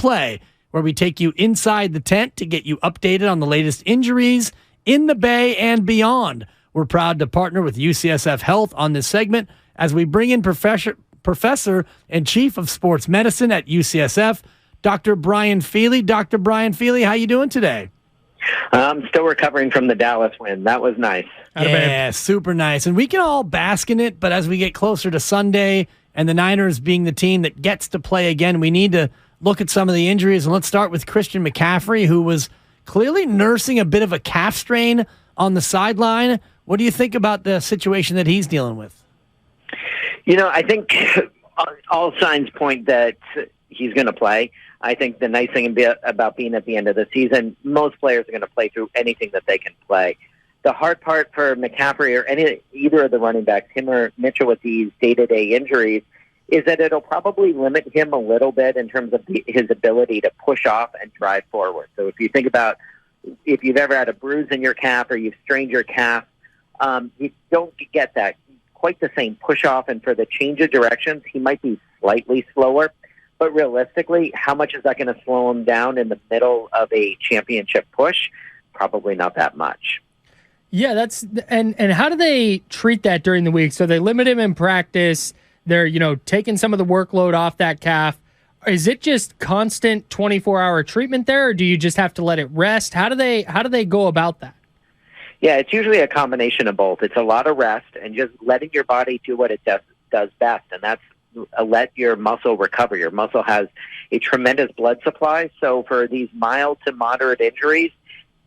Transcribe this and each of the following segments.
Play, where we take you inside the tent to get you updated on the latest injuries in the Bay and beyond. We're proud to partner with UCSF Health on this segment as we bring in Professor and Chief of Sports Medicine at UCSF, Dr. Brian Feeley. Dr. Brian Feeley, how you doing today? I'm still recovering from the Dallas win. That was nice. Yeah, super nice. And we can all bask in it, but as we get closer to Sunday and the Niners being the team that gets to play again, we need to look at some of the injuries. And let's start with Christian McCaffrey, who was clearly nursing a bit of a calf strain on the sideline. What do you think about the situation that he's dealing with? I think all signs point that he's going to play. I think the nice thing about being at the end of the season, most players are going to play through anything that they can play. The hard part for McCaffrey or either of the running backs, him or Mitchell, with these day-to-day injuries, is that it'll probably limit him a little bit in terms of his ability to push off and drive forward. So if you think about if you've ever had a bruise in your calf or you've strained your calf, you don't get that quite the same push off, and for the change of directions, he might be slightly slower. But realistically, how much is that going to slow him down in the middle of a championship push? Probably not that much. Yeah, and how do they treat that during the week? So they limit him in practice. They're, taking some of the workload off that calf. Is it just constant 24-hour treatment there, or do you just have to let it rest? How do they go about that? Yeah, it's usually a combination of both. It's a lot of rest and just letting your body do what it does best, and that's let your muscle recover. Your muscle has a tremendous blood supply, so for these mild to moderate injuries,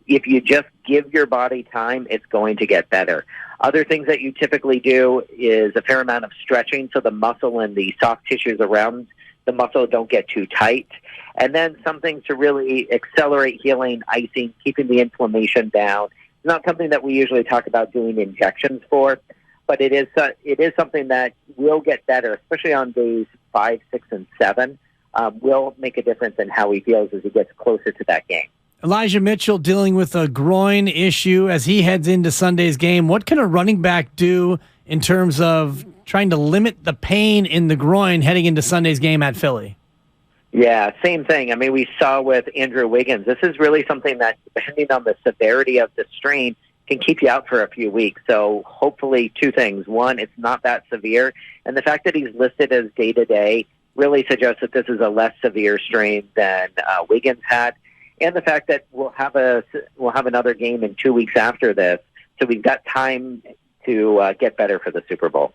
if you just give your body time, it's going to get better. Other things that you typically do is a fair amount of stretching so the muscle and the soft tissues around the muscle don't get too tight. And then something to really accelerate healing, icing, keeping the inflammation down. It's not something that we usually talk about doing injections for, but it is something that will get better, especially on days 5, 6, and 7. Will make a difference in how he feels as he gets closer to that game. Elijah Mitchell dealing with a groin issue as he heads into Sunday's game. What can a running back do in terms of trying to limit the pain in the groin heading into Sunday's game at Philly? Yeah, same thing. I mean, we saw with Andrew Wiggins. This is really something that, depending on the severity of the strain, can keep you out for a few weeks. So hopefully two things. One, it's not that severe. And the fact that he's listed as day-to-day really suggests that this is a less severe strain than Wiggins had. And the fact that we'll have another game in 2 weeks after this. So we've got time to get better for the Super Bowl.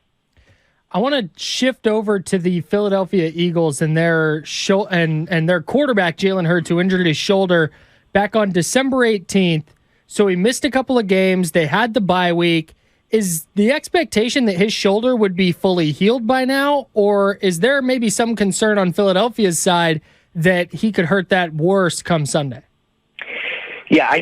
I want to shift over to the Philadelphia Eagles and their and their quarterback, Jalen Hurts, who injured his shoulder back on December 18th. So he missed a couple of games. They had the bye week. Is the expectation that his shoulder would be fully healed by now? Or is there maybe some concern on Philadelphia's side that he could hurt that worse come Sunday? Yeah, I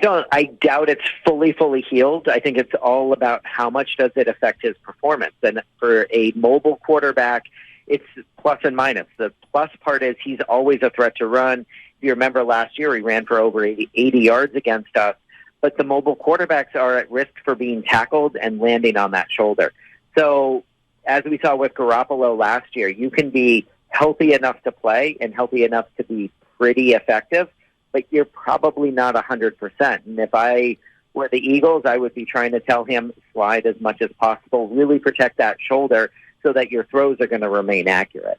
doubt it's fully healed. I think it's all about how much does it affect his performance. And for a mobile quarterback, it's plus and minus. The plus part is he's always a threat to run. If you remember last year, he ran for over 80 yards against us. But the mobile quarterbacks are at risk for being tackled and landing on that shoulder. So as we saw with Garoppolo last year, you can be healthy enough to play and healthy enough to be pretty effective, but you're probably not 100%. And if I were the Eagles, I would be trying to tell him slide as much as possible, really protect that shoulder so that your throws are going to remain accurate.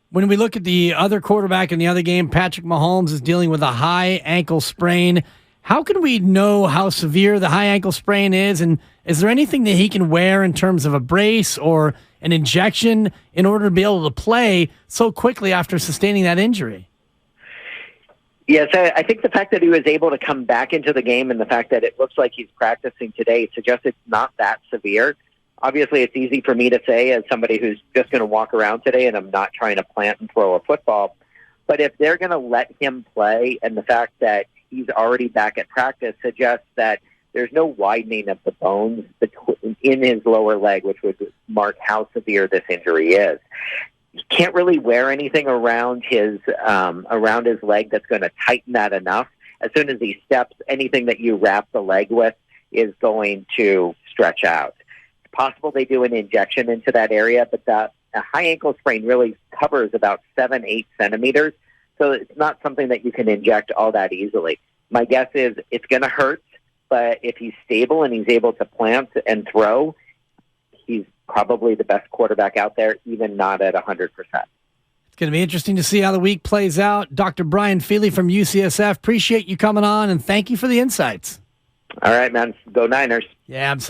When we look at the other quarterback in the other game, Patrick Mahomes is dealing with a high ankle sprain. How can we know how severe the high ankle sprain is? And is there anything that he can wear in terms of a brace or an injection in order to be able to play so quickly after sustaining that injury? Yes, I think the fact that he was able to come back into the game and the fact that it looks like he's practicing today suggests it's not that severe. Obviously, it's easy for me to say as somebody who's just going to walk around today and I'm not trying to plant and throw a football. But if they're going to let him play and the fact that he's already back at practice suggests that there's no widening of the bones in his lower leg, which would mark how severe this injury is. He can't really wear anything around his leg that's going to tighten that enough. As soon as he steps, anything that you wrap the leg with is going to stretch out. It's possible they do an injection into that area, but a high ankle sprain really covers about 7-8 centimeters. So it's not something that you can inject all that easily. My guess is it's going to hurt, but if he's stable and he's able to plant and throw, he's probably the best quarterback out there, even not at 100%. It's going to be interesting to see how the week plays out. Dr. Brian Feeley from UCSF, appreciate you coming on, and thank you for the insights. All right, man. Go Niners. Yeah, absolutely.